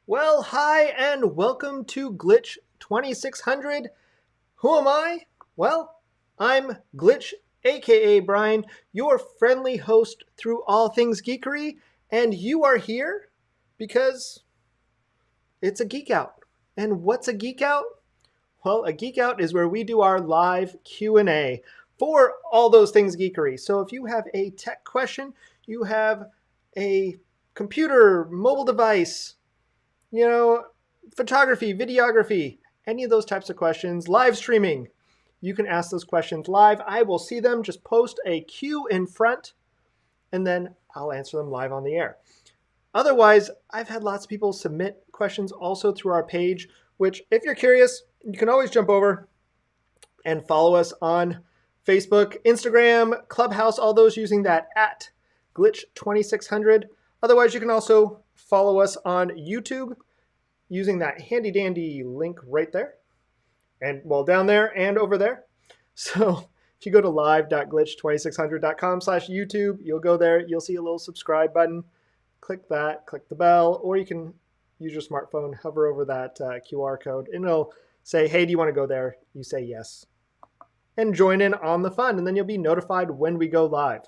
Well, hi and welcome to Glitch 2600. Who am I? Well, I'm Glitch, aka Brian, your friendly host through all things geekery, and you are here because it's a Geek Out. And what's a Geek Out? Well, a Geek Out is where we do our live Q&A for all those things geekery. So if you have a tech question, you have a computer, mobile device, photography, videography, any of those types of questions, live streaming, you can ask those questions live. I will see them. Just post a Q in front, and then I'll answer them live on the air. Otherwise, I've had lots of people submit questions also through our page, which if you're curious, you can always jump over and follow us on Facebook, Instagram, Clubhouse, all those using that at Glitch2600. Otherwise, you can also follow us on YouTube using that handy dandy link right there. And well, down there and over there. So if you go to live.glitch2600.com/YouTube, you'll go there. You'll see a little subscribe button. Click that, click the bell, or you can use your smartphone, hover over that QR code, and it'll say, hey, do you want to go there? You say yes. And join in on the fun, and then you'll be notified when we go live.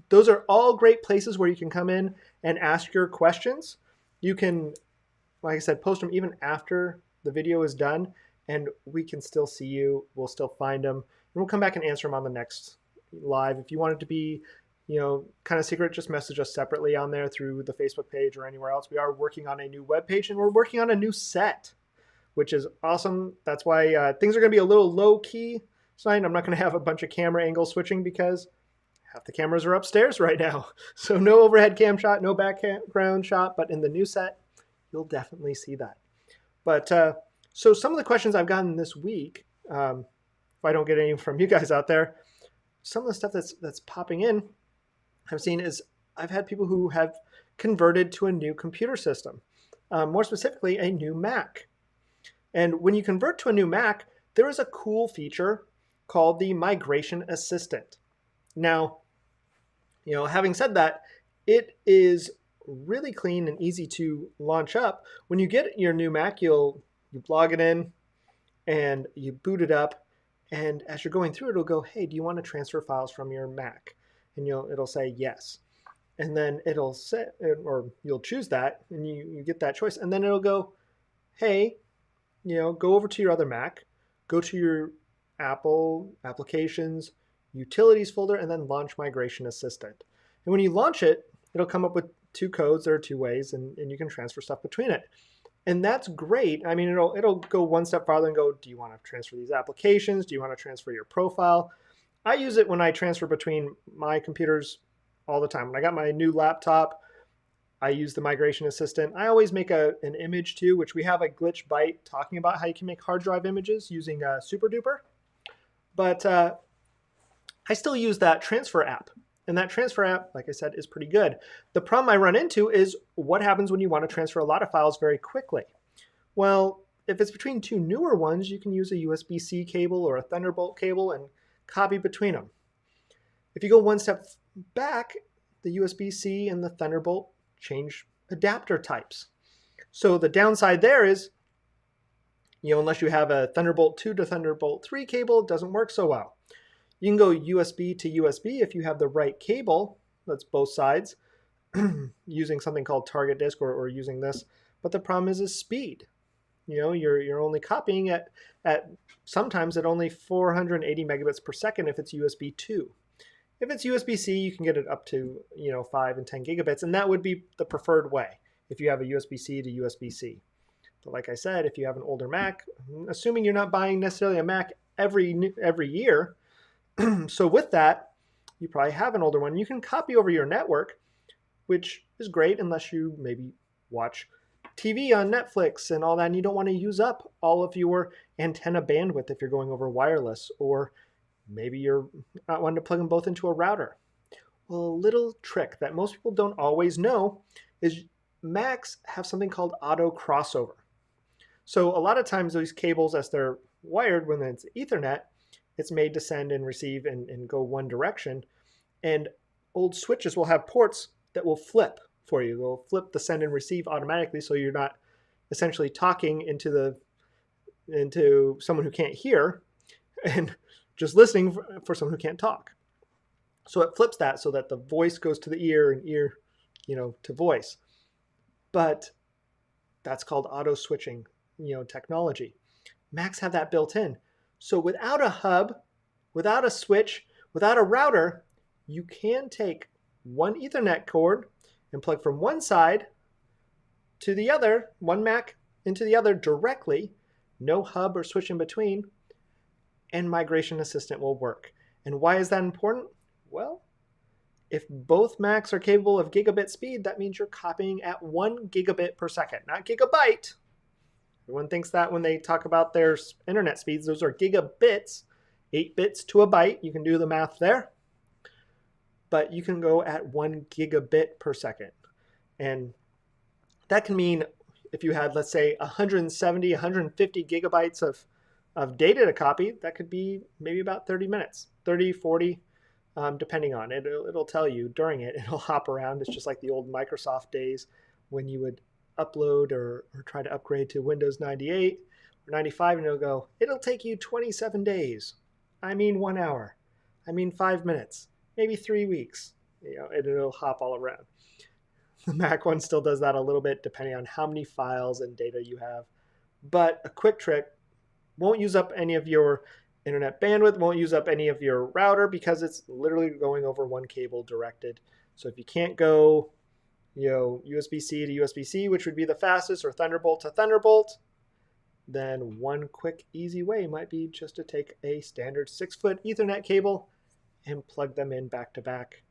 Those are all great places where you can come in and ask your questions. You can, like I said, post them even after the video is done, and we can still see you. We'll still find them, and we'll come back and answer them on the next live. If you want it to be, kind of secret, just message us separately on there through the Facebook page or anywhere else. We are working on a new web page, and we're working on a new set, which is awesome. That's why things are going to be a little low key tonight. I'm not going to have a bunch of camera angle switching because half the cameras are upstairs right now. So no overhead cam shot, no background shot, but in the new set, you'll definitely see that. But so some of the questions I've gotten this week, if I don't get any from you guys out there, some of the stuff that's popping in I've seen is I've had people who have converted to a new computer system, more specifically a new Mac. And when you convert to a new Mac, there is a cool feature called the Migration Assistant. Now, having said that, it is really clean and easy to launch up. When you get your new Mac, you log it in and you boot it up. And as you're going through, it'll go, hey, do you want to transfer files from your Mac? And it'll say yes. And then it'll say, or you'll choose that and you get that choice. And then it'll go, hey, go over to your other Mac, go to your Apple applications, utilities folder, and then launch Migration Assistant. And when you launch it, it'll come up with two codes. There are two ways, and you can transfer stuff between it. And that's great. I mean, it'll go one step farther and go, do you want to transfer these applications? Do you want to transfer your profile? I use it when I transfer between my computers all the time. When I got my new laptop, I use the Migration Assistant. I always make an image too, which we have a Glitch Byte talking about how you can make hard drive images using SuperDuper. But I still use that transfer app. And that transfer app, like I said, is pretty good. The problem I run into is what happens when you want to transfer a lot of files very quickly. Well, if it's between two newer ones, you can use a USB-C cable or a Thunderbolt cable and copy between them. If you go one step back, the USB-C and the Thunderbolt change adapter types. So the downside there is, unless you have a Thunderbolt 2 to Thunderbolt 3 cable, it doesn't work so well. You can go USB to USB if you have the right cable, that's both sides, using something called target disk or using this. But the problem is speed. You're only copying at sometimes at only 480 megabits per second if it's USB 2. If it's USB-C, you can get it up to 5 and 10 gigabits, and that would be the preferred way if you have a USB-C to USB-C. But like I said, if you have an older Mac, assuming you're not buying necessarily a Mac every year, so with that, you probably have an older one. You can copy over your network, which is great unless you maybe watch TV on Netflix and all that, and you don't want to use up all of your antenna bandwidth if you're going over wireless, or maybe you're not wanting to plug them both into a router. Well, a little trick that most people don't always know is Macs have something called auto crossover. So a lot of times those cables, as they're wired when it's Ethernet, it's made to send and receive and go one direction. And old switches will have ports that will flip for you. They'll flip the send and receive automatically, so you're not essentially talking into someone who can't hear and just listening for someone who can't talk. So it flips that so that the voice goes to the ear and ear, to voice. But that's called auto switching, technology. Macs have that built in. So without a hub, without a switch, without a router, you can take one Ethernet cord and plug from one side to the other, one Mac into the other directly, no hub or switch in between, and Migration Assistant will work. And why is that important? Well, if both Macs are capable of gigabit speed, that means you're copying at 1 gigabit per second, not gigabyte. Everyone thinks that when they talk about their internet speeds, those are gigabits, 8 bits to a byte. You can do the math there. But you can go at 1 gigabit per second. And that can mean if you had, let's say, 170, 150 gigabytes of data to copy, that could be maybe about 30 minutes, 30, 40, depending on it. It'll tell you during it. It'll hop around. It's just like the old Microsoft days when you would upload or try to upgrade to Windows 98 or 95, and it'll take you 27 days. I mean 1 hour. I mean 5 minutes, maybe 3 weeks. It'll hop all around. The Mac one still does that a little bit depending on how many files and data you have. But a quick trick, won't use up any of your internet bandwidth, won't use up any of your router because it's literally going over one cable directed. So if you can't go USB-C to USB-C, which would be the fastest, or Thunderbolt to Thunderbolt, then one quick, easy way might be just to take a standard 6-foot Ethernet cable and plug them in back to back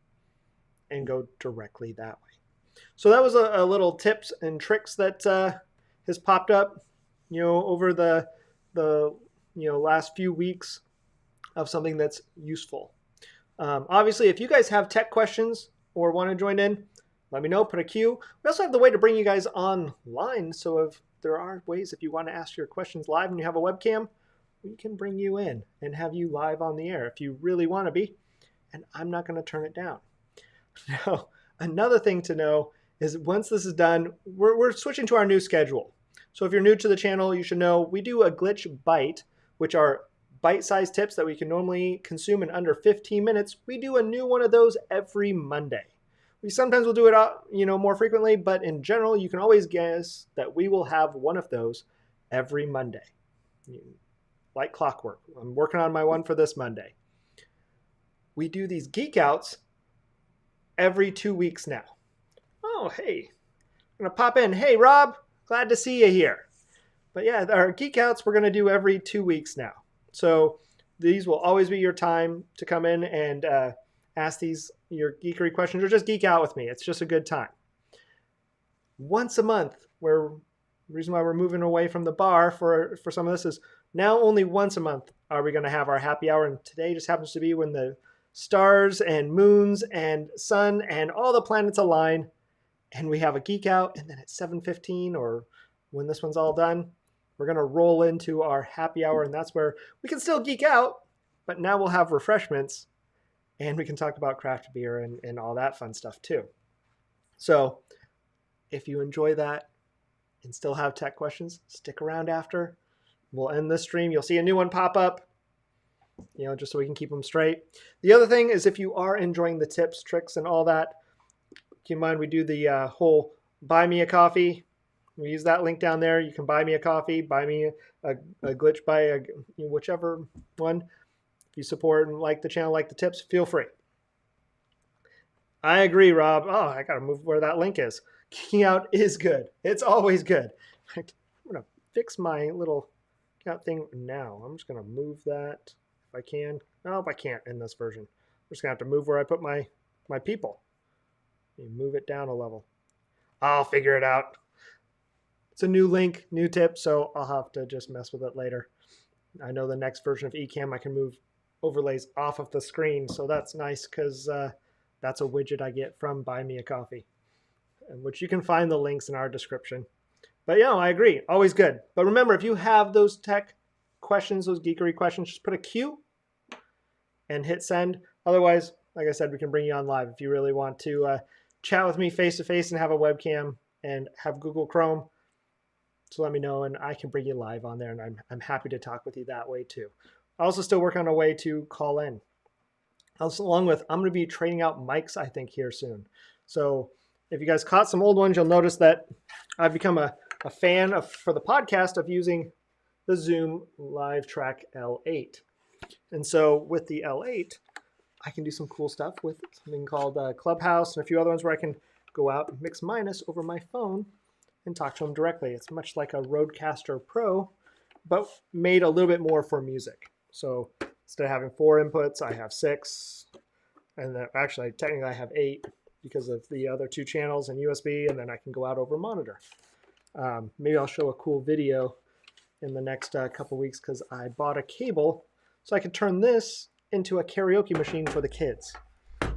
and go directly that way. So that was a little tips and tricks that has popped up, over the last few weeks of something that's useful. Obviously, if you guys have tech questions or want to join in, let me know, put a queue. We also have the way to bring you guys online. So if there are ways, if you want to ask your questions live and you have a webcam, we can bring you in and have you live on the air if you really want to be. And I'm not going to turn it down. Now, another thing to know is once this is done, we're switching to our new schedule. So if you're new to the channel, you should know we do a glitch bite, which are bite-sized tips that we can normally consume in under 15 minutes. We do a new one of those every Monday. We sometimes will do it more frequently, but in general, you can always guess that we will have one of those every Monday. Like clockwork. I'm working on my one for this Monday. We do these Geek Outs every 2 weeks now. Oh, hey. I'm going to pop in. Hey, Rob. Glad to see you here. But yeah, our Geek Outs we're going to do every 2 weeks now. So these will always be your time to come in and ask your geekery questions or just geek out with me. It's just a good time. Once a month, the reason why we're moving away from the bar for some of this is now only once a month are we going to have our happy hour. And today just happens to be when the stars and moons and sun and all the planets align and we have a geek out. And then at 7:15 or when this one's all done, we're going to roll into our happy hour. And that's where we can still geek out, but now we'll have refreshments. And we can talk about craft beer and all that fun stuff too. So if you enjoy that and still have tech questions, stick around after. We'll end this stream. You'll see a new one pop up, just so we can keep them straight. The other thing is if you are enjoying the tips, tricks, and all that, keep in mind we do the whole buy me a coffee. We use that link down there. You can buy me a coffee, buy me a glitch buy, whichever one. You support and like the channel, like the tips, feel free. I agree, Rob. Oh, I got to move where that link is. Geeking out is good. It's always good. I'm going to fix my little out thing now. I'm just going to move that if I can. No, I can't in this version. I'm just going to have to move where I put my people. Move it down a level. I'll figure it out. It's a new link, new tip, so I'll have to just mess with it later. I know the next version of Ecamm I can move overlays off of the screen, so that's nice because that's a widget I get from Buy Me a Coffee, which you can find the links in our description. But yeah, I agree, always good. But remember, if you have those tech questions, those geekery questions, just put a Q and hit send. Otherwise, like I said, we can bring you on live if you really want to chat with me face to face and have a webcam and have Google Chrome, so let me know and I can bring you live on there, and I'm happy to talk with you that way too. I also still work on a way to call in. Also, along with, I'm going to be trading out mics, I think, here soon. So if you guys caught some old ones, you'll notice that I've become a fan of, for the podcast, of using the Zoom Live Track L8. And so with the L8, I can do some cool stuff with something called Clubhouse and a few other ones where I can go out and mix minus over my phone and talk to them directly. It's much like a Rodecaster Pro, but made a little bit more for music. So instead of having 4 inputs, I have 6. And then actually, technically, I have 8 because of the other 2 channels and USB, and then I can go out over monitor. Maybe I'll show a cool video in the next couple weeks because I bought a cable so I could turn this into a karaoke machine for the kids.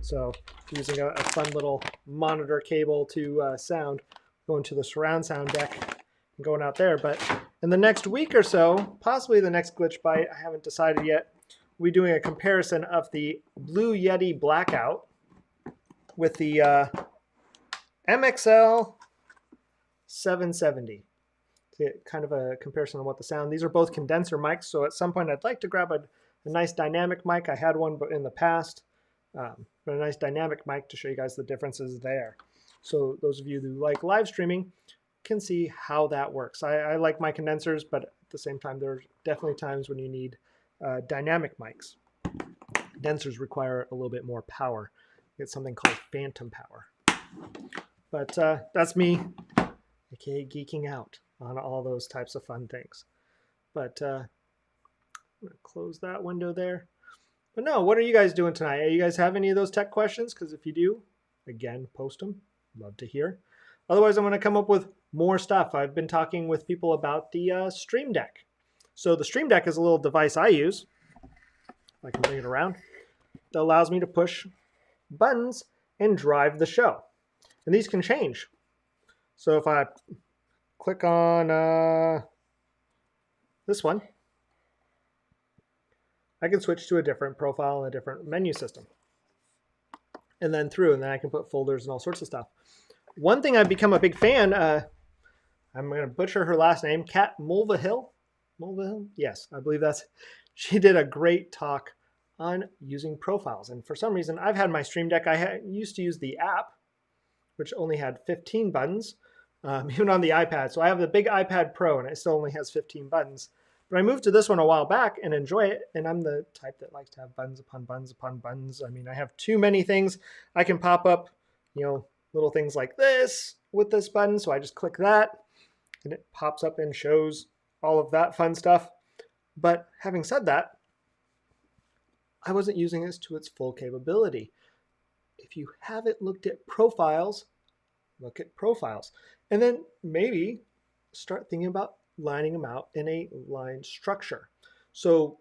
So using a fun little monitor cable to sound, going to the surround sound deck and going out there. But in the next week or so, possibly the next Glitch Bite, I haven't decided yet, we'll be doing a comparison of the Blue Yeti Blackout with the MXL 770. Kind of a comparison on what the sound. These are both condenser mics, so at some point I'd like to grab a nice dynamic mic. I had one in the past, but a nice dynamic mic to show you guys the differences there. So those of you who like live streaming can see how that works. I like my condensers, but at the same time, there are definitely times when you need dynamic mics. Condensers require a little bit more power. It's something called phantom power. But that's me, aka geeking out on all those types of fun things. But I'm gonna close that window there. But no, what are you guys doing tonight? You guys have any of those tech questions? Because if you do, again, post them. Love to hear. Otherwise, I'm going to come up with more stuff. I've been talking with people about the Stream Deck. So the Stream Deck is a little device I use. I can bring it around. That allows me to push buttons and drive the show. And these can change. So if I click on this one, I can switch to a different profile and a different menu system. And then and then I can put folders and all sorts of stuff. One thing I've become a big fan, I'm going to butcher her last name, Kat Mulvihill. Mulvihill? Yes, I believe that's, she did a great talk on using profiles. And for some reason, I've had my Stream Deck, used to use the app, which only had 15 buttons, even on the iPad. So I have the big iPad Pro, and it still only has 15 buttons. But I moved to this one a while back and enjoy it, and I'm the type that likes to have buttons upon buttons upon buttons. I mean, I have too many things. I can pop up, little things like this with this button, so I just click that, and it pops up and shows all of that fun stuff. But having said that, I wasn't using this to its full capability. If you haven't looked at profiles, look at profiles. And then maybe start thinking about lining them out in a line structure. So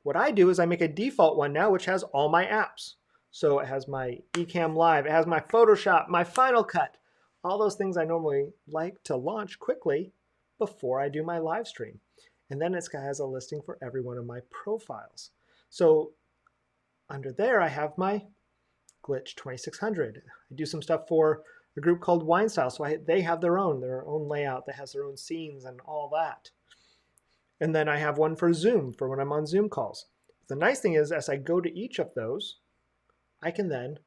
what I do is I make a default one now, which has all my apps. So it has my Ecamm Live, it has my Photoshop, my Final Cut, all those things I normally like to launch quickly before I do my live stream. And then it has a listing for every one of my profiles. So under there, I have my Glitch 2600. I do some stuff for a group called Wine Style. So they have their own layout that has their own scenes and all that. And then I have one for Zoom for when I'm on Zoom calls. The nice thing is, as I go to each of those, I can then,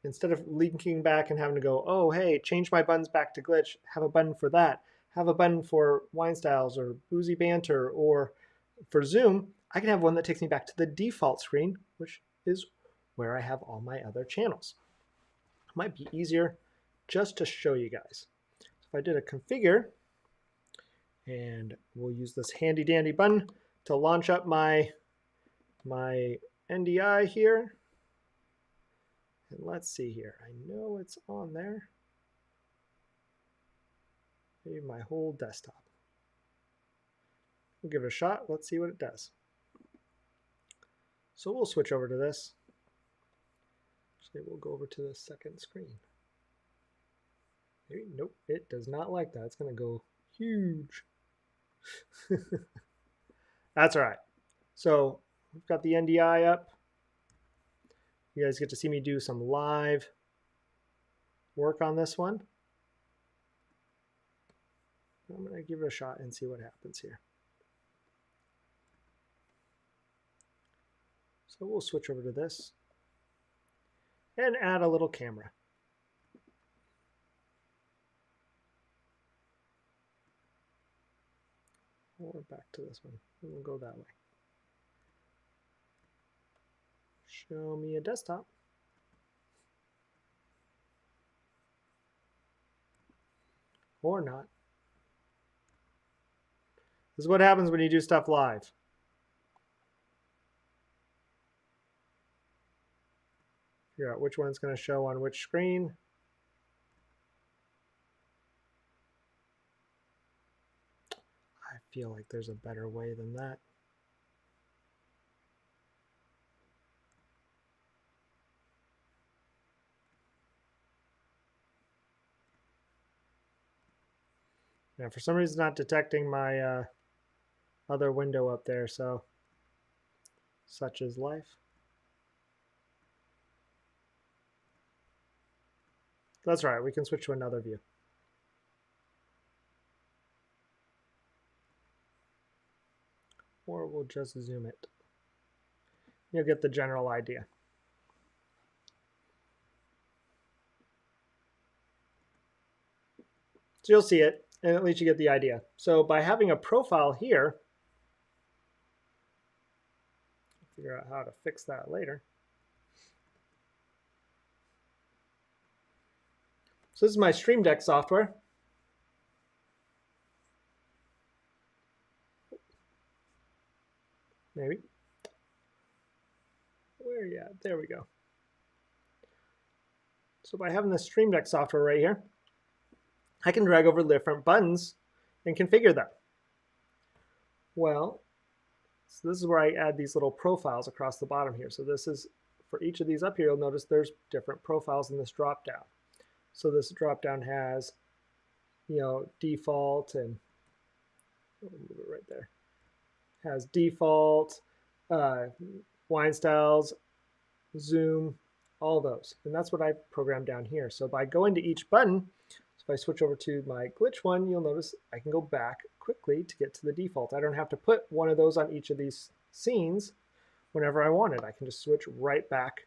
instead of linking back and having to go, oh, hey, change my buttons back to Glitch, have a button for that, have a button for Wine Styles or Boozy Banter, or for Zoom, I can have one that takes me back to the default screen, which is where I have all my other channels. It might be easier just to show you guys. If I did a configure, and we'll use this handy dandy button to launch up my NDI here. And let's see here. I know it's on there. Maybe my whole desktop. We'll give it a shot. Let's see what it does. So we'll switch over to this. Actually, we'll go over to the second screen. Maybe, nope, it does not like that. It's going to go huge. That's all right. So we've got the NDI up. You guys get to see me do some live work on this one. I'm going to give it a shot and see what happens here. So we'll switch over to this and add a little camera. Or back to this one. We'll go that way. Show me a desktop. Or not. This is what happens when you do stuff live. Figure out which one's going to show on which screen. I feel like there's a better way than that. Now, for some reason, it's not detecting my other window up there, so such is life. That's right, we can switch to another view. Or we'll just zoom it. You'll get the general idea. So you'll see it, and at least you get the idea. So by having a profile here, figure out how to fix that later. So this is my Stream Deck software. Maybe. Where are you at? There we go. So by having the Stream Deck software right here, I can drag over different buttons and configure them. Well, so this is where I add these little profiles across the bottom here. So this is, for each of these up here, you'll notice there's different profiles in this drop down. So this drop down has, default, and I'll move it right there. Has default, wine styles, zoom, all those. And that's what I programmed down here. So by going to each button, so if I switch over to my glitch one, you'll notice I can go back quickly to get to the default. I don't have to put one of those on each of these scenes whenever I want it. I can just switch right back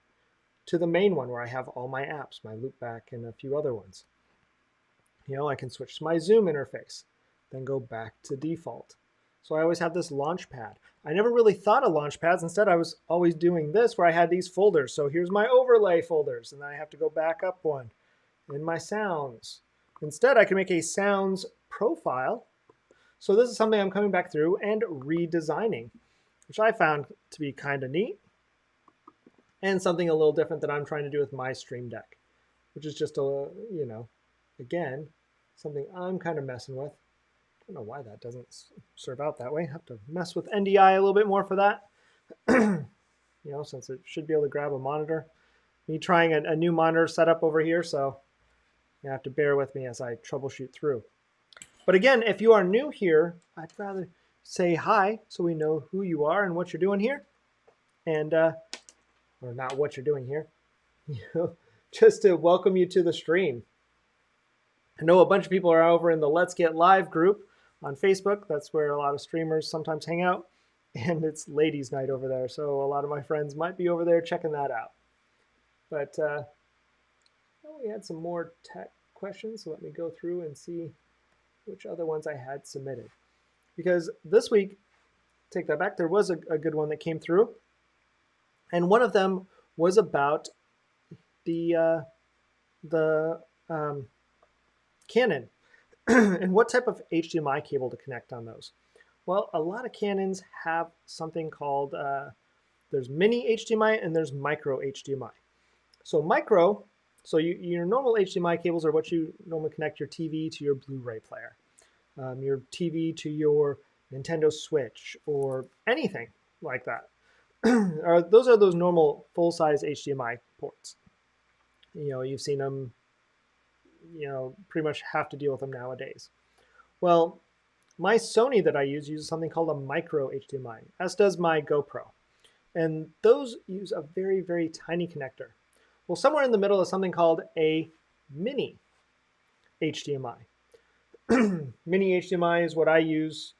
to the main one where I have all my apps, my loopback, and a few other ones. I can switch to my zoom interface, then go back to default. So I always have this launch pad. I never really thought of launch pads. Instead, I was always doing this where I had these folders. So here's my overlay folders, and then I have to go back up one. In my sounds. Instead, I can make a sounds profile. So this is something I'm coming back through and redesigning, which I found to be kind of neat. And something a little different that I'm trying to do with my Stream Deck, which is just again, something I'm kind of messing with. I don't know why that doesn't serve out that way. I have to mess with NDI a little bit more for that. Since it should be able to grab a monitor. Me trying a new monitor setup over here, so you have to bear with me as I troubleshoot through. But again, if you are new here, I'd rather say hi so we know who you are and what you're doing here. And or not what you're doing here, just to welcome you to the stream. I know a bunch of people are over in the Let's Get Live group on Facebook. That's where a lot of streamers sometimes hang out, and it's ladies' night over there. So a lot of my friends might be over there checking that out. But we had some more tech questions, so let me go through and see which other ones I had submitted. Because this week, take that back, there was a good one that came through. And one of them was about the Canon and what type of HDMI cable to connect on those. Well, a lot of Canons have something called, there's mini HDMI and there's micro HDMI. So micro, so your normal HDMI cables are what you normally connect your TV to your Blu-ray player, your TV to your Nintendo Switch, or anything like that. Those are those normal full-size HDMI ports. You've seen them, pretty much have to deal with them nowadays. Well, my Sony that I use uses something called a micro HDMI, as does my GoPro. And those use a very, very tiny connector. Well, somewhere in the middle is something called a mini HDMI. Mini HDMI is what I use,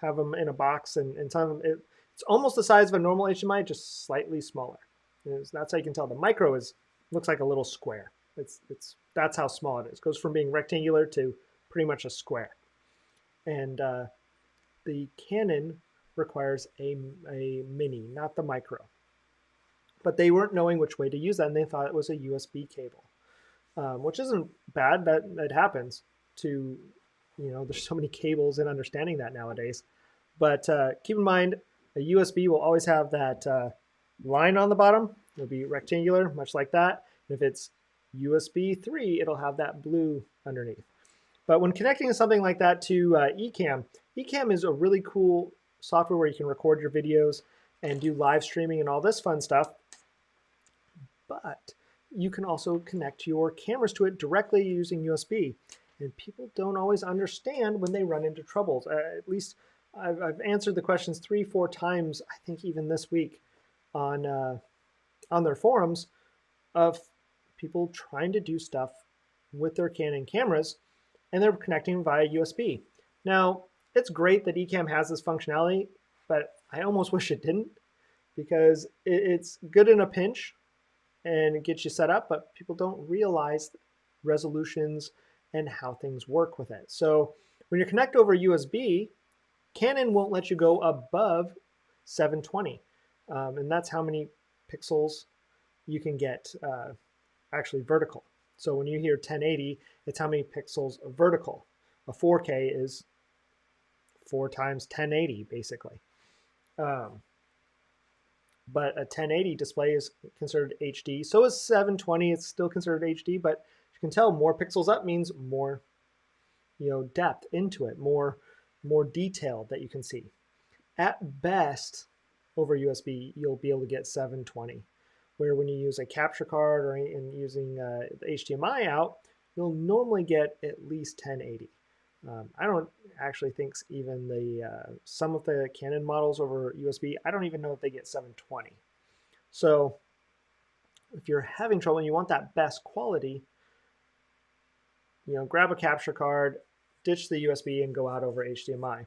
have them in a box, and some of them, it's almost the size of a normal HDMI, just slightly smaller. That's how you can tell. The micro looks like a little square. That's how small it is. It goes from being rectangular to pretty much a square. And the Canon requires a mini, not the micro. But they weren't knowing which way to use that, and they thought it was a USB cable, which isn't bad. That happens to, there's so many cables and understanding that nowadays. But keep in mind, a USB will always have that line on the bottom. It'll be rectangular, much like that. And if it's USB 3, it'll have that blue underneath. But when connecting something like that to Ecamm, Ecamm is a really cool software where you can record your videos and do live streaming and all this fun stuff. But you can also connect your cameras to it directly using USB. And people don't always understand when they run into troubles. At least I've answered the questions 3-4 times, I think even this week, on their forums of people trying to do stuff with their Canon cameras, and they're connecting via USB. Now, it's great that Ecamm has this functionality, but I almost wish it didn't, because it's good in a pinch and it gets you set up, but people don't realize resolutions and how things work with it. So when you connect over USB, Canon won't let you go above 720. And that's how many pixels you can get actually vertical. So when you hear 1080, it's how many pixels vertical. A 4K is 4 times 1080, basically. But a 1080 display is considered HD. So is 720. It's still considered HD, but you can tell more pixels up means more, depth into it, more detail that you can see. At best, over USB, you'll be able to get 720. Where when you use a capture card or using the HDMI out, you'll normally get at least 1080. I don't actually think even some of the Canon models over USB, I don't even know if they get 720. So if you're having trouble and you want that best quality, grab a capture card, ditch the USB, and go out over HDMI.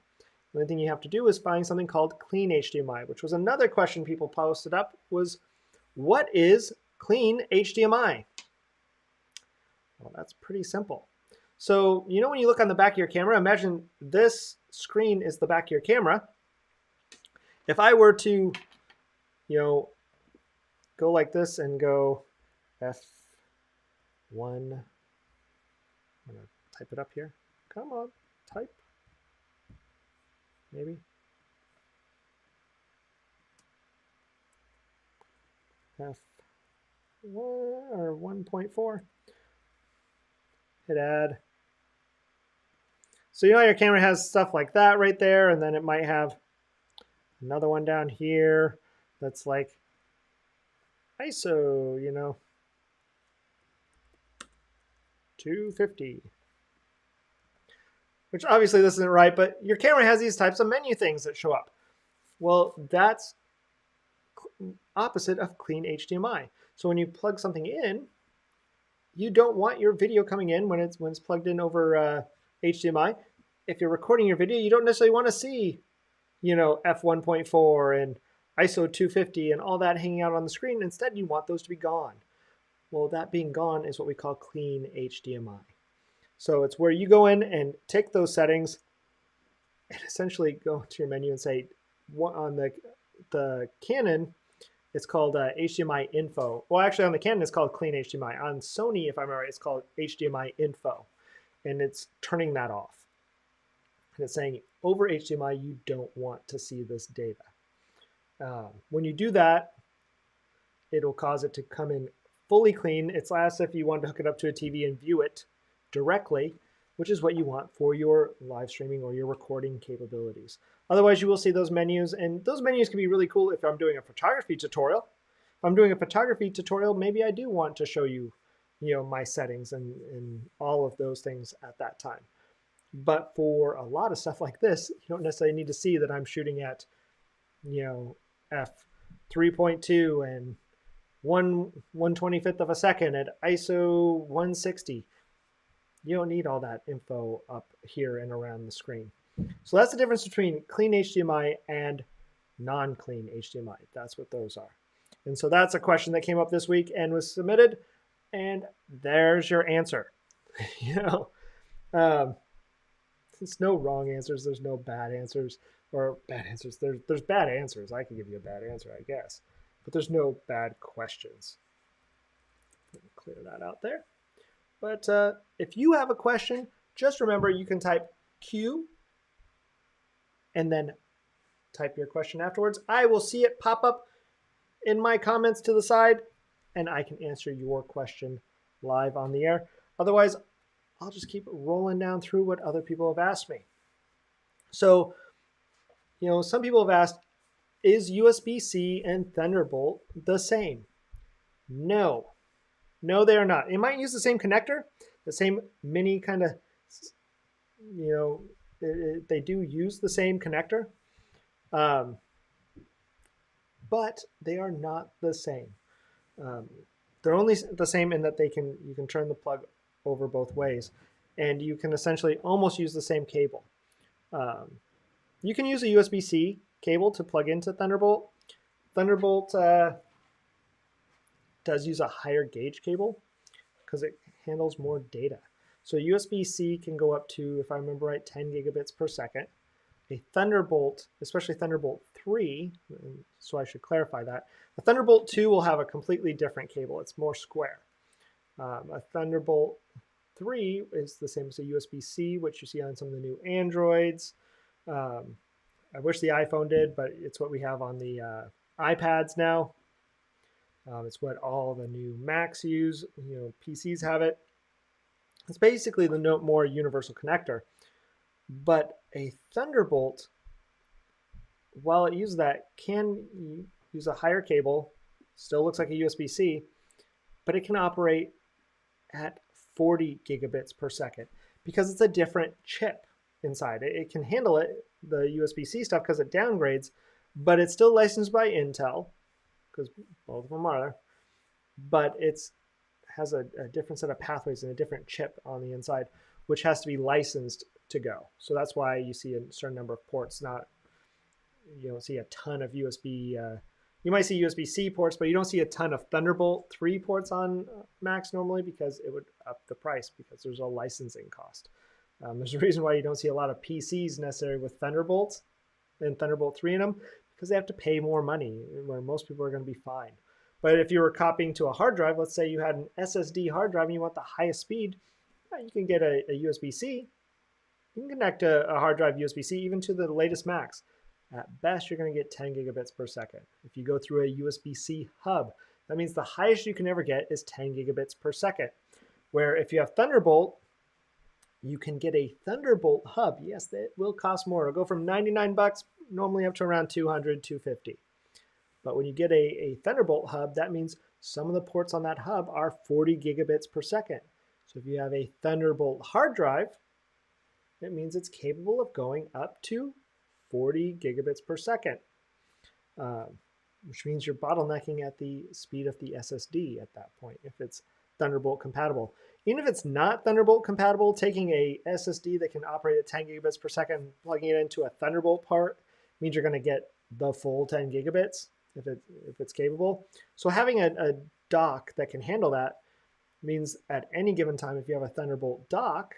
The only thing you have to do is find something called clean HDMI, which was another question people posted up, was what is clean HDMI? Well, that's pretty simple. So, when you look on the back of your camera, imagine this screen is the back of your camera. If I were to, go like this and go F1, I'm going to type it up here. Come on, type. Maybe. F1 or 1.4. Hit add. So your camera has stuff like that right there, and then it might have another one down here that's like ISO, 250. Which obviously this isn't right, but your camera has these types of menu things that show up. Well, that's opposite of clean HDMI. So when you plug something in, you don't want your video coming in when it's plugged in over HDMI. If you're recording your video, you don't necessarily want to see, f1.4 and ISO 250 and all that hanging out on the screen. Instead, you want those to be gone. Well, that being gone is what we call clean HDMI. So it's where you go in and take those settings and essentially go to your menu and say, on the Canon, it's called HDMI Info. Well, actually, on the Canon, it's called Clean HDMI. On Sony, if I'm right, it's called HDMI Info. And it's turning that off. And it's saying, over HDMI, you don't want to see this data. When you do that, it'll cause it to come in fully clean. It's as if you wanted to hook it up to a TV and view it directly, which is what you want for your live streaming or your recording capabilities. Otherwise, you will see those menus, and those menus can be really cool if I'm doing a photography tutorial. If I'm doing a photography tutorial, maybe I do want to show you, my settings and all of those things at that time. But for a lot of stuff like this, you don't necessarily need to see that I'm shooting at, f3.2 and 1/125th of a second at ISO 160. You don't need all that info up here and around the screen. So that's the difference between clean HDMI and non-clean HDMI. That's what those are. And so that's a question that came up this week and was submitted. And there's your answer. You know, there's no wrong answers. There's no bad answers or bad answers. There's bad answers. I can give you a bad answer, I guess, but there's no bad questions. Clear that out there. But if you have a question, just remember you can type Q and then type your question afterwards. I will see it pop up in my comments to the side, and I can answer your question live on the air. Otherwise, I'll just keep rolling down through what other people have asked me. So, you know, some people have asked, is USB-C and Thunderbolt the same? No. No, they are not. It might use the same connector, the same mini kind of, you know, they do use the same connector, but they are not the same. They're only the same in that you can turn the plug over both ways, and you can essentially almost use the same cable. You can use a USB-C cable to plug into Thunderbolt. Thunderbolt does use a higher gauge cable because it handles more data. So USB-C can go up to, if I remember right, 10 gigabits per second. A Thunderbolt, especially Thunderbolt 3, so I should clarify that. A Thunderbolt 2 will have a completely different cable. It's more square. A Thunderbolt 3 is the same as a USB-C, which you see on some of the new Androids. I wish the iPhone did, but it's what we have on the iPads now. It's what all the new Macs use. You know, PCs have it. It's basically the more universal connector. But a Thunderbolt, while it uses that, can use a higher cable. Still looks like a USB-C, but it can operate at 40 gigabits per second because it's a different chip inside. It can handle it, the USB-C stuff, because it downgrades, but it's still licensed by Intel, because both of them are, but it has a different set of pathways and a different chip on the inside, which has to be licensed to go. So that's why you see a certain number of ports. You don't see a ton of USB. You might see USB-C ports, but you don't see a ton of Thunderbolt 3 ports on Macs normally because it would up the price because there's a licensing cost. There's a reason why you don't see a lot of PCs necessarily with Thunderbolts and Thunderbolt 3 in them, because they have to pay more money, where most people are going to be fine. But if you were copying to a hard drive, let's say you had an SSD hard drive and you want the highest speed, you can get a USB-C. You can connect a hard drive USB-C even to the latest Macs. At best, you're going to get 10 gigabits per second. If you go through a USB-C hub, that means the highest you can ever get is 10 gigabits per second. Where if you have Thunderbolt, you can get a Thunderbolt hub. Yes, that will cost more. It'll go from $99 normally up to around $200, $250. But when you get a Thunderbolt hub, that means some of the ports on that hub are 40 gigabits per second. So if you have a Thunderbolt hard drive, it means it's capable of going up to 40 gigabits per second, which means you're bottlenecking at the speed of the SSD at that point if it's Thunderbolt compatible. Even if it's not Thunderbolt compatible, taking a SSD that can operate at 10 gigabits per second, plugging it into a Thunderbolt part means you're going to get the full 10 gigabits if it's capable. So having a dock that can handle that means at any given time, if you have a Thunderbolt dock,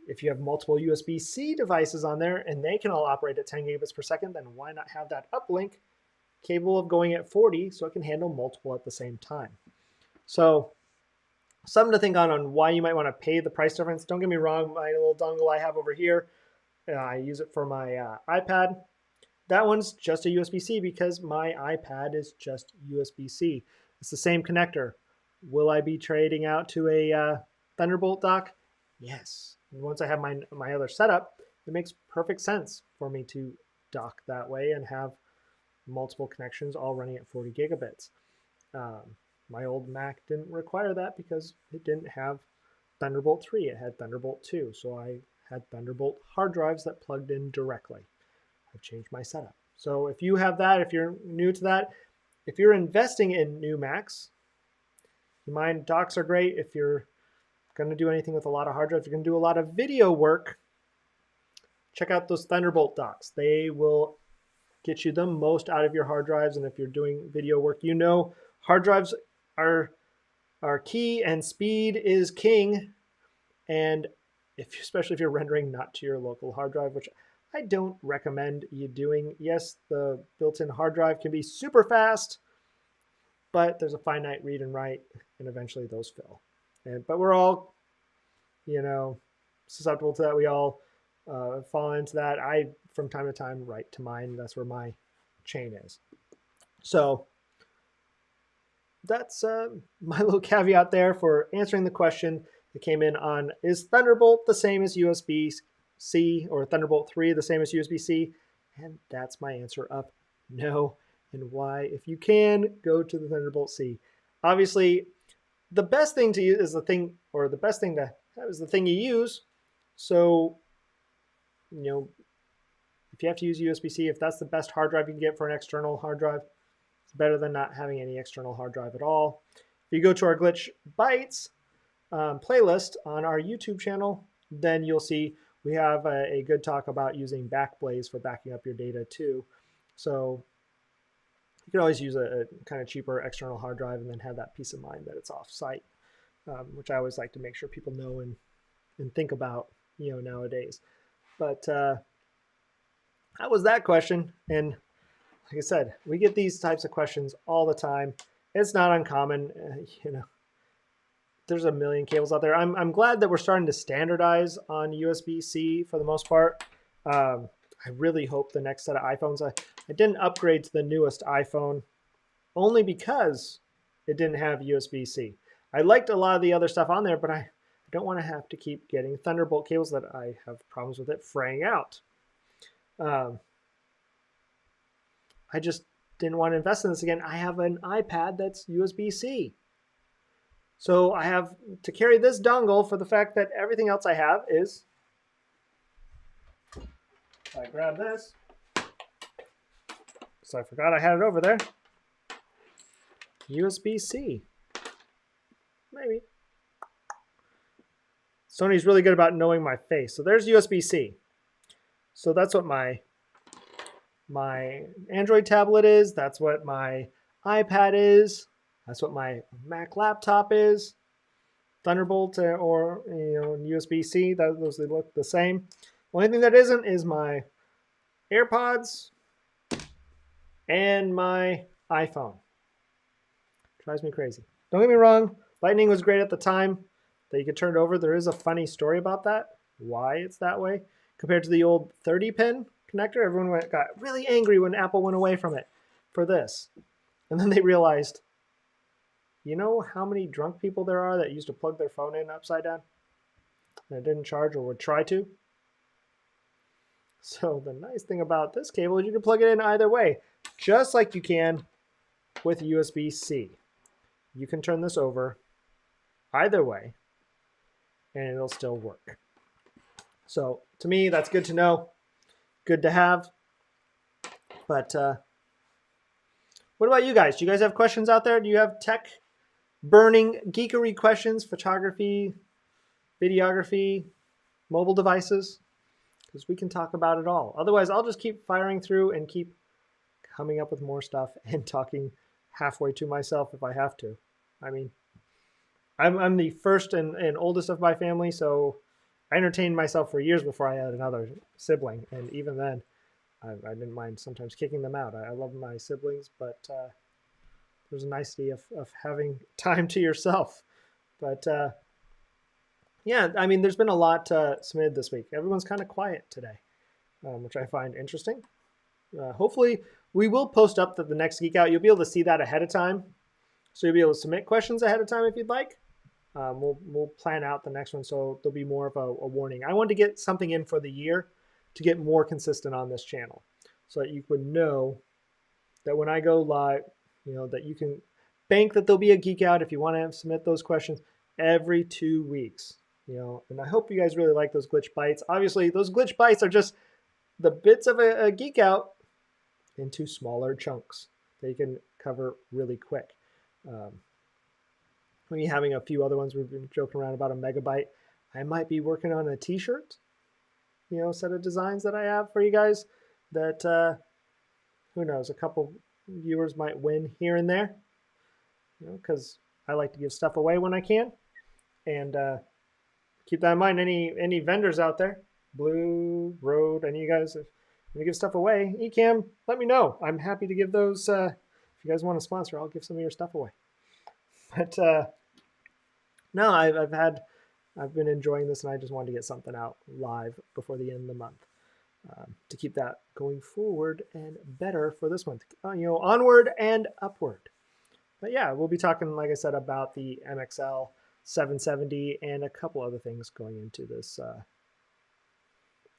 if you have multiple USB-C devices on there and they can all operate at 10 gigabits per second, then why not have that uplink capable of going at 40 so it can handle multiple at the same time? So something to think on why you might want to pay the price difference. Don't get me wrong, my little dongle I have over here, I use it for my iPad. That one's just a USB-C because my iPad is just USB-C. It's the same connector. Will I be trading out to a Thunderbolt dock? Yes. And once I have my other setup, it makes perfect sense for me to dock that way and have multiple connections all running at 40 gigabits. My old Mac didn't require that because it didn't have Thunderbolt 3. It had Thunderbolt 2. So I had Thunderbolt hard drives that plugged in directly. I've changed my setup. So if you have that, if you're new to that, if you're investing in new Macs, mind docks are great. If you're going to do anything with a lot of hard drive, if you're going to do a lot of video work, check out those Thunderbolt docks. They will get you the most out of your hard drives. And if you're doing video work, you know hard drives are key and speed is king. And especially if you're rendering not to your local hard drive, which I don't recommend you doing. Yes, the built-in hard drive can be super fast, but there's a finite read and write, and eventually those fill. But we're all, susceptible to that. We all fall into that. I, from time to time, write to mine. That's where my chain is. So that's my little caveat there for answering the question that came in on, is Thunderbolt the same as USB-C, or Thunderbolt 3 the same as USB-C? And that's my answer of no. And why? If you can, go to the Thunderbolt C. Obviously, the best thing to use is the thing, or the best thing to have is the thing you use. So, if you have to use USB-C, if that's the best hard drive you can get for an external hard drive, it's better than not having any external hard drive at all. If you go to our Glitch Bytes playlist on our YouTube channel, then you'll see we have a good talk about using Backblaze for backing up your data too. So you can always use a kind of cheaper external hard drive and then have that peace of mind that it's off-site, which I always like to make sure people know and think about, nowadays. But that was that question. And like I said, we get these types of questions all the time. It's not uncommon, There's a million cables out there. I'm glad that we're starting to standardize on USB-C for the most part. I really hope the next set of iPhones, I didn't upgrade to the newest iPhone only because it didn't have USB-C. I liked a lot of the other stuff on there, but I don't want to have to keep getting Thunderbolt cables that I have problems with it fraying out. I just didn't want to invest in this again. I have an iPad that's USB-C. So I have to carry this dongle for the fact that everything else I have is, I grab this, so I forgot I had it over there, USB-C. Maybe. Sony's really good about knowing my face. So there's USB-C. So that's what my Android tablet is. That's what my iPad is. That's what my Mac laptop is. Thunderbolt or USB-C. Those they look the same. Only thing that isn't is my AirPods and my iPhone. Drives me crazy. Don't get me wrong. Lightning was great at the time that you could turn it over. There is a funny story about that. Why it's that way compared to the old 30-pin connector. Everyone got really angry when Apple went away from it for this. And then they realized, you know how many drunk people there are that used to plug their phone in upside down and it didn't charge or would try to? So the nice thing about this cable is you can plug it in either way, just like you can with USB-C. You can turn this over either way and it'll still work. So to me, that's good to know, good to have. But what about you guys? Do you guys have questions out there? Do you have tech burning geekery questions, photography, videography, mobile devices? Because we can talk about it all. Otherwise, I'll just keep firing through and keep coming up with more stuff and talking halfway to myself if I have to. I mean, I'm the first and oldest of my family, so I entertained myself for years before I had another sibling. And even then, I didn't mind sometimes kicking them out. I love my siblings, but there's a nicety of having time to yourself. But yeah, I mean, there's been a lot submitted this week. Everyone's kind of quiet today, which I find interesting. Hopefully, we will post up the next Geek Out. You'll be able to see that ahead of time. So you'll be able to submit questions ahead of time if you'd like. We'll plan out the next one, so there'll be more of a warning. I wanted to get something in for the year to get more consistent on this channel so that you would know that when I go live, that you can bank that there'll be a Geek Out if you want to submit those questions every 2 weeks. And I hope you guys really like those glitch bites. Obviously, those glitch bites are just the bits of a Geek Out into smaller chunks that you can cover really quick. Me having a few other ones, we've been joking around about a megabyte. I might be working on a t-shirt, set of designs that I have for you guys that, who knows, a couple viewers might win here and there, because I like to give stuff away when I can. And keep that in mind. Any vendors out there, Blue Road, any of you guys, if you give stuff away, Ecamm, let me know. I'm happy to give those. If you guys want to sponsor, I'll give some of your stuff away. But no, I've been enjoying this, and I just wanted to get something out live before the end of the month to keep that going forward and better for this month. Onward and upward. But yeah, we'll be talking, like I said, about the MXL 770 and a couple other things going into this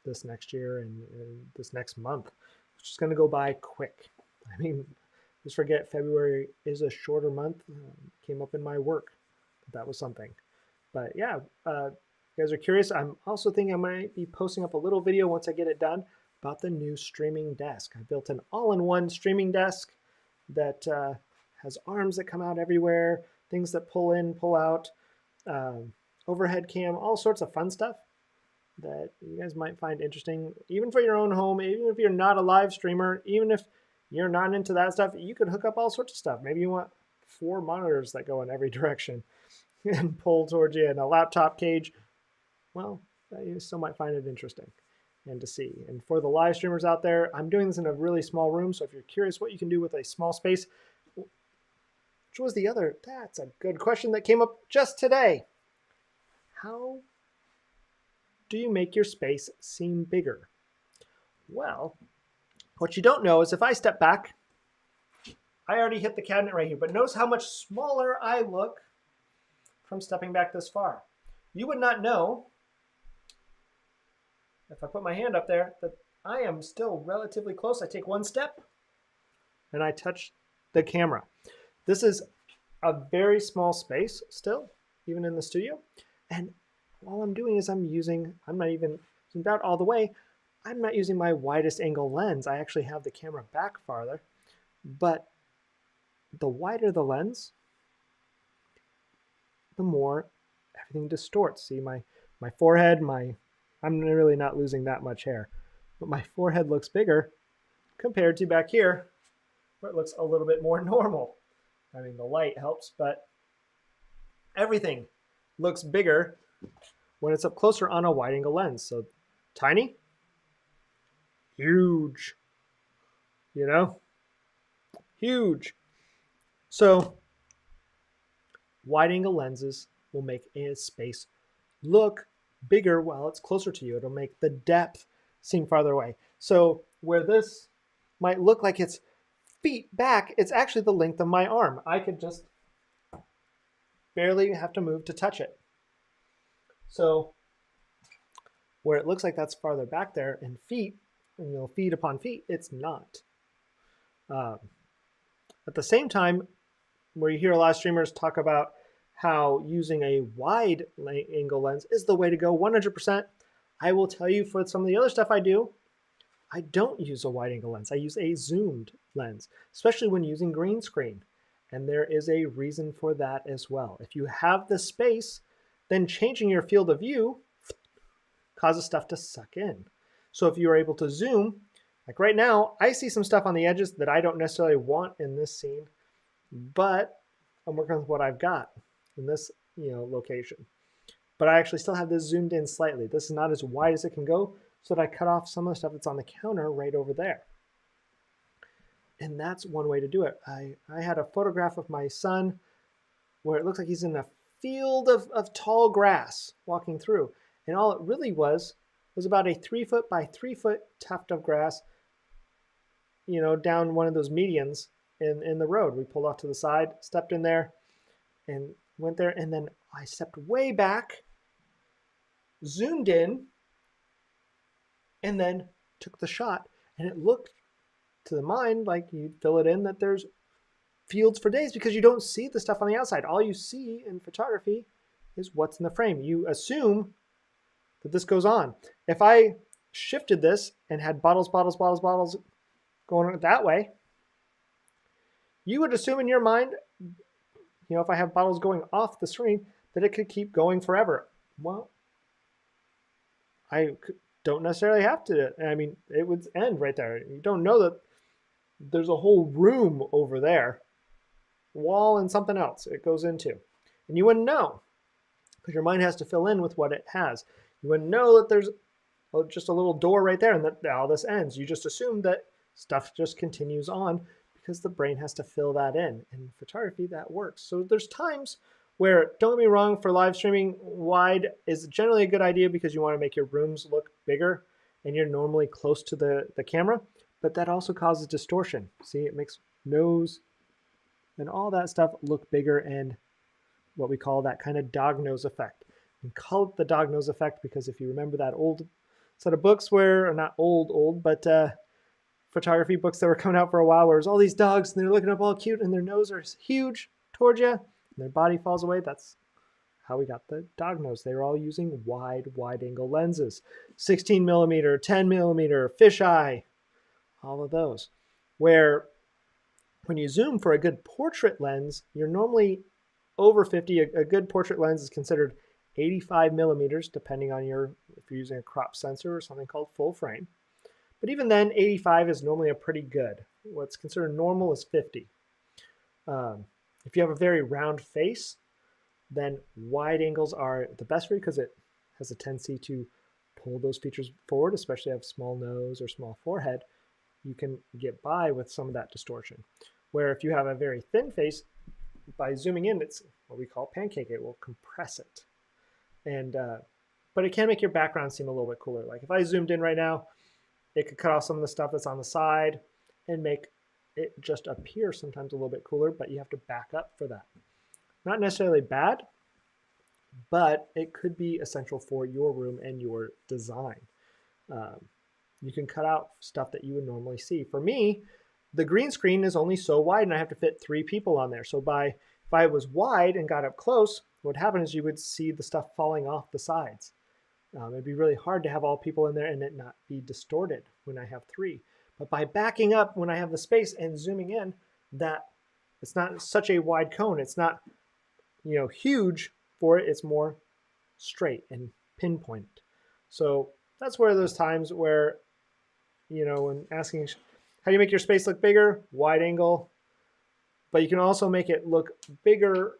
this next year and this next month, which is going to go by quick. I mean, just forget February is a shorter month. Came up in my work. That was something. But yeah, you guys are curious. I'm also thinking I might be posting up a little video once I get it done about the new streaming desk. I built an all-in-one streaming desk that has arms that come out everywhere, things that pull in, pull out, overhead cam, all sorts of fun stuff that you guys might find interesting, even for your own home, even if you're not a live streamer, even if you're not into that stuff, you could hook up all sorts of stuff. Maybe you want 4 monitors that go in every direction and pull towards you, and a laptop cage. Well, you still might find it interesting and to see. And for the live streamers out there, I'm doing this in a really small room, so if you're curious what you can do with a small space, which was the other, that's a good question that came up just today. How do you make your space seem bigger? Well, what you don't know is if I step back, I already hit the cabinet right here, but notice how much smaller I look from stepping back this far. You would not know, if I put my hand up there, that I am still relatively close. I take one step and I touch the camera. This is a very small space still, even in the studio. And all I'm doing is I'm not even zoomed out all the way. I'm not using my widest angle lens. I actually have the camera back farther. But the wider the lens, the more everything distorts. See my forehead, I'm really not losing that much hair, but my forehead looks bigger compared to back here, where it looks a little bit more normal. I mean, the light helps, but everything looks bigger when it's up closer on a wide angle lens. So tiny, huge, huge. So wide angle lenses will make a space look bigger while it's closer to you. It'll make the depth seem farther away. So where this might look like it's feet back, it's actually the length of my arm. I could just barely have to move to touch it. So where it looks like that's farther back there in feet, feet upon feet, it's not. At the same time, where you hear a lot of streamers talk about how using a wide angle lens is the way to go 100%. I will tell you, for some of the other stuff I do, I don't use a wide angle lens. I use a zoomed lens, especially when using green screen. And there is a reason for that as well. If you have the space, then changing your field of view causes stuff to suck in. So if you're able to zoom, like right now, I see some stuff on the edges that I don't necessarily want in this scene, but I'm working with what I've got in this location. But I actually still have this zoomed in slightly. This is not as wide as it can go, so that I cut off some of the stuff that's on the counter right over there. And that's one way to do it. I had a photograph of my son where it looks like he's in a field of tall grass walking through. And all it really was about a 3 foot by 3 foot tuft of grass, down one of those medians in the road. We pulled off to the side, stepped in there, and went there. And then I stepped way back, zoomed in, and then took the shot. And it looked to the mind like you'd fill it in that there's fields for days, because you don't see the stuff on the outside. All you see in photography is what's in the frame. You assume that this goes on. If I shifted this and had bottles going that way, You would assume in your mind, if I have bottles going off the screen, that it could keep going forever. Well, I don't necessarily have to. I mean, it would end right there. You don't know that there's a whole room over there, wall and something else it goes into. And you wouldn't know because your mind has to fill in with what it has. You wouldn't know that there's just a little door right there and that all this ends. You just assume that stuff just continues on because the brain has to fill that in. In photography, that works. So there's times where, don't get me wrong, for live streaming, wide is generally a good idea because you want to make your rooms look bigger and you're normally close to the camera, but that also causes distortion. See, it makes nose and all that stuff look bigger and what we call that kind of dog nose effect. We call it the dog nose effect because if you remember that old set of books where, or not old, but photography books that were coming out for a while where there's all these dogs and they're looking up all cute and their nose are huge towards you and their body falls away. That's how we got the dog nose. They were all using wide angle lenses, 16 millimeter, 10 millimeter, fisheye, all of those. Where when you zoom for a good portrait lens, you're normally over 50. A good portrait lens is considered 85 millimeters, depending on if you're using a crop sensor or something called full frame. But even then, 85 is normally a pretty good. What's considered normal is 50. If you have a very round face, then wide angles are the best for you because it has a tendency to pull those features forward, especially if you have small nose or small forehead. You can get by with some of that distortion. Where if you have a very thin face, by zooming in, it's what we call pancake. It will compress it. But it can make your background seem a little bit cooler. Like if I zoomed in right now, it could cut off some of the stuff that's on the side and make it just appear sometimes a little bit cooler, but you have to back up for that. Not necessarily bad, but it could be essential for your room and your design. You can cut out stuff that you would normally see. For me, the green screen is only so wide and I have to fit 3 people on there. So if I was wide and got up close, what would happen is you would see the stuff falling off the sides. It'd be really hard to have all people in there and it not be distorted when I have 3. But by backing up when I have the space and zooming in, that it's not such a wide cone. It's not, huge for it. It's more straight and pinpoint. So that's where there's times where, when asking, how do you make your space look bigger? Wide angle. But you can also make it look bigger.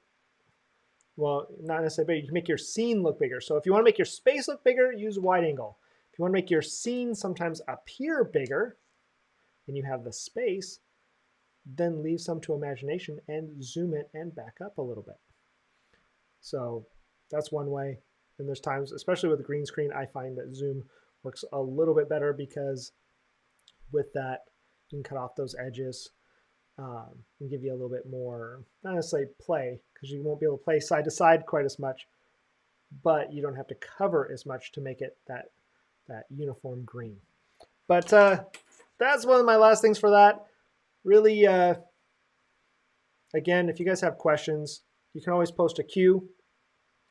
Well, not necessarily bigger. You can make your scene look bigger. So if you want to make your space look bigger, use wide angle. If you want to make your scene sometimes appear bigger and you have the space, then leave some to imagination and zoom it and back up a little bit. So that's one way. And there's times, especially with the green screen, I find that zoom works a little bit better because with that, you can cut off those edges and give you a little bit more, not necessarily play, because you won't be able to play side to side quite as much, but you don't have to cover as much to make it that uniform green. But that's one of my last things for that. Really, again, if you guys have questions, you can always post a queue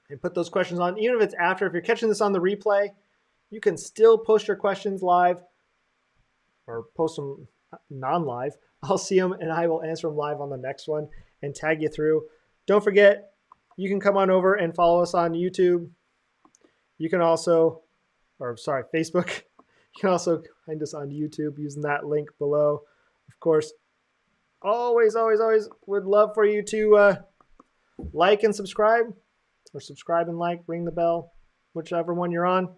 and put those questions on. Even if it's after, if you're catching this on the replay, you can still post your questions live or post them non-live. I'll see them and I will answer them live on the next one and tag you through. Don't forget, you can come on over and follow us on YouTube. You can also, Facebook. You can also find us on YouTube using that link below. Of course, always would love for you to like and subscribe, or subscribe and like, ring the bell, whichever one you're on.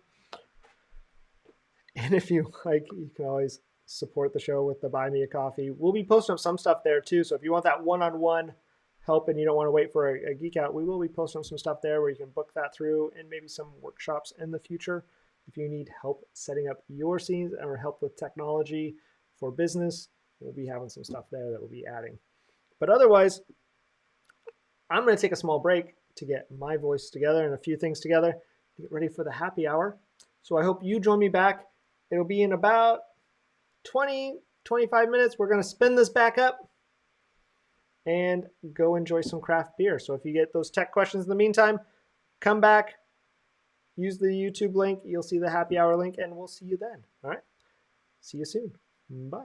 And if you like, you can always support the show with the Buy Me a Coffee. We'll be posting up some stuff there too. So if you want that one-on-one help and you don't want to wait for a Geek Out, we will be posting up some stuff there where you can book that through, and maybe some workshops in the future. If you need help setting up your scenes or help with technology for business, we'll be having some stuff there that we'll be adding. But otherwise, I'm going to take a small break to get my voice together and a few things together to get ready for the happy hour. So I hope you join me back. It'll be in about 20-25 minutes. We're going to spin this back up and go enjoy some craft beer. So if you get those tech questions in the meantime, come back, use the YouTube link. You'll see the happy hour link, and we'll see you then. All right. See you soon. Bye.